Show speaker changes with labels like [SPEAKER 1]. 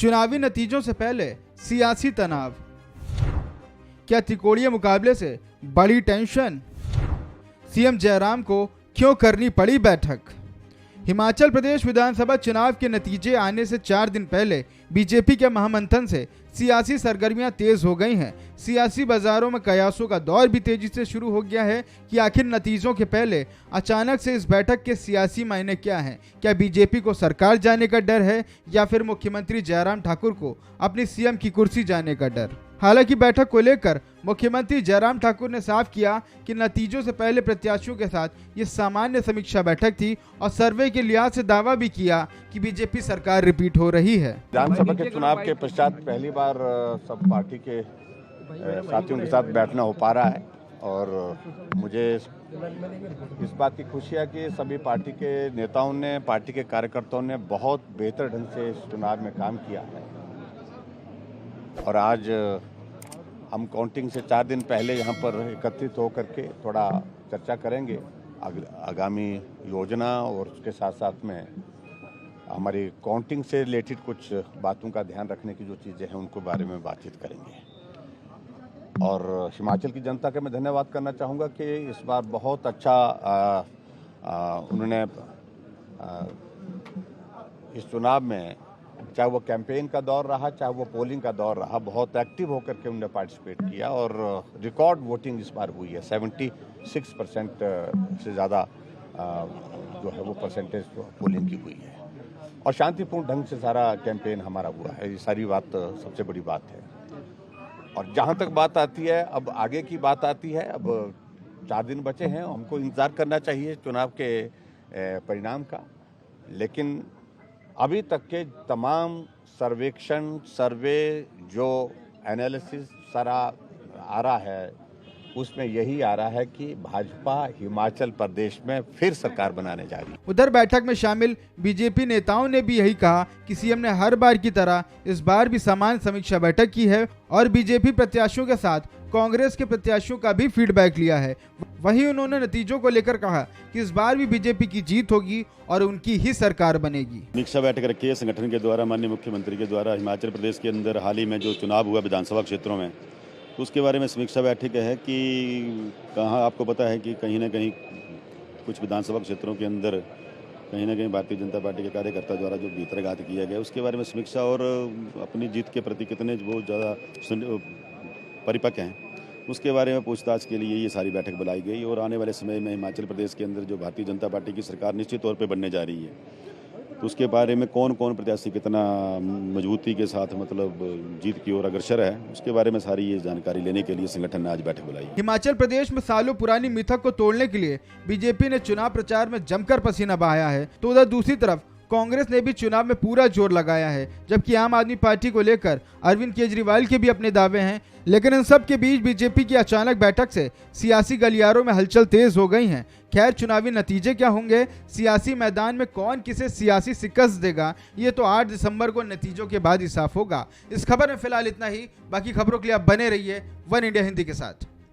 [SPEAKER 1] चुनावी नतीजों से पहले सियासी तनाव, क्या त्रिकोणीय मुकाबले से बड़ी टेंशन? सीएम जयराम को क्यों करनी पड़ी बैठक? हिमाचल प्रदेश विधानसभा चुनाव के नतीजे आने से 4 दिन पहले बीजेपी के महामंथन से सियासी सरगर्मियां तेज हो गई हैं। सियासी बाजारों में कयासों का दौर भी तेजी से शुरू हो गया है कि आखिर नतीजों के पहले अचानक से इस बैठक के सियासी मायने क्या हैं? क्या बीजेपी को सरकार जाने का डर है या फिर मुख्यमंत्री जयराम ठाकुर को अपनी सीएम की कुर्सी जाने का डर? हालांकि बैठक को लेकर मुख्यमंत्री जयराम ठाकुर ने साफ किया कि नतीजों से पहले प्रत्याशियों के साथ ये सामान्य समीक्षा बैठक थी और सर्वे के लिहाज से दावा भी किया कि बीजेपी सरकार रिपीट हो रही है।
[SPEAKER 2] विधानसभा के चुनाव के पश्चात पहली बार सब पार्टी के साथियों के साथ बैठना हो पा रहा है और मुझे इस बात की खुशी है कि सभी पार्टी के नेताओं ने, पार्टी के कार्यकर्ताओं ने बहुत बेहतर ढंग से इस चुनाव में काम किया है और आज हम काउंटिंग से 4 दिन पहले यहाँ पर एकत्रित होकर के थोड़ा चर्चा करेंगे आगामी योजना और उसके साथ साथ में हमारी काउंटिंग से रिलेटेड कुछ बातों का ध्यान रखने की जो चीज़ें हैं उनको बारे में बातचीत करेंगे। और हिमाचल की जनता का मैं धन्यवाद करना चाहूँगा कि इस बार बहुत अच्छा उन्होंने इस चुनाव में, चाहे वो कैंपेन का दौर रहा चाहे वो पोलिंग का दौर रहा, बहुत एक्टिव होकर के उन्होंने पार्टिसिपेट किया और रिकॉर्ड वोटिंग इस बार हुई है। 76% से ज़्यादा जो है वो परसेंटेज पोलिंग की हुई है और शांतिपूर्ण ढंग से सारा कैंपेन हमारा हुआ है। ये सारी बात सबसे बड़ी बात है। और जहाँ तक बात आती है, अब आगे की बात आती है, अब 4 दिन बचे हैं, हमको इंतज़ार करना चाहिए चुनाव के परिणाम का। लेकिन अभी तक के तमाम सर्वेक्षण, सर्वे, जो एनालिसिस सारा आ रहा है उसमें यही आ रहा है कि भाजपा हिमाचल प्रदेश में फिर सरकार बनाने जा रही है।
[SPEAKER 1] उधर बैठक में शामिल बीजेपी नेताओं ने भी यही कहा कि सीएम ने हर बार की तरह इस बार भी समान समीक्षा बैठक की है और बीजेपी प्रत्याशियों के साथ कांग्रेस के प्रत्याशियों का भी फीडबैक लिया है। वहीं उन्होंने नतीजों को लेकर कहा कि इस बार भी बीजेपी की जीत होगी और उनकी ही सरकार बनेगी।
[SPEAKER 3] समीक्षा बैठक रखी है संगठन के द्वारा, माननीय मुख्यमंत्री के द्वारा। हिमाचल प्रदेश के अंदर हाल ही में जो चुनाव हुआ विधानसभा क्षेत्रों में, तो उसके बारे में समीक्षा बैठक है कि कहाँ आपको पता है कि कहीं ना कहीं कुछ विधानसभा क्षेत्रों के अंदर कहीं ना कहीं भारतीय जनता पार्टी के कार्यकर्ता द्वारा जो भीतरघात किया गया, उसके बारे में समीक्षा और अपनी जीत के प्रति कितने वो ज़्यादा परिपक्व हैं उसके बारे में पूछताछ के लिए ये सारी बैठक बुलाई गई। और आने वाले समय में हिमाचल प्रदेश के अंदर जो भारतीय जनता पार्टी की सरकार निश्चित तौर पर बनने जा रही है, तो उसके बारे में कौन कौन प्रत्याशी कितना मजबूती के साथ मतलब जीत की ओर अग्रसर है, उसके बारे में सारी ये जानकारी लेने के लिए संगठन ने आज बैठक बुलाई।
[SPEAKER 1] हिमाचल प्रदेश में सालों पुरानी मिथक को तोड़ने के लिए बीजेपी ने चुनाव प्रचार में जमकर पसीना बहाया है, तो उधर दूसरी तरफ कांग्रेस ने भी चुनाव में पूरा जोर लगाया है, जबकि आम आदमी पार्टी को लेकर अरविंद केजरीवाल के भी अपने दावे हैं। लेकिन इन सब के बीच बीजेपी की अचानक बैठक से सियासी गलियारों में हलचल तेज हो गई हैं। खैर, चुनावी नतीजे क्या होंगे, सियासी मैदान में कौन किसे सियासी शिकस्त देगा, ये तो 8 दिसंबर को नतीजों के बाद ही साफ होगा। इस खबर में फिलहाल इतना ही। बाकी खबरों के लिए आप बने रहिए वन इंडिया हिंदी के साथ।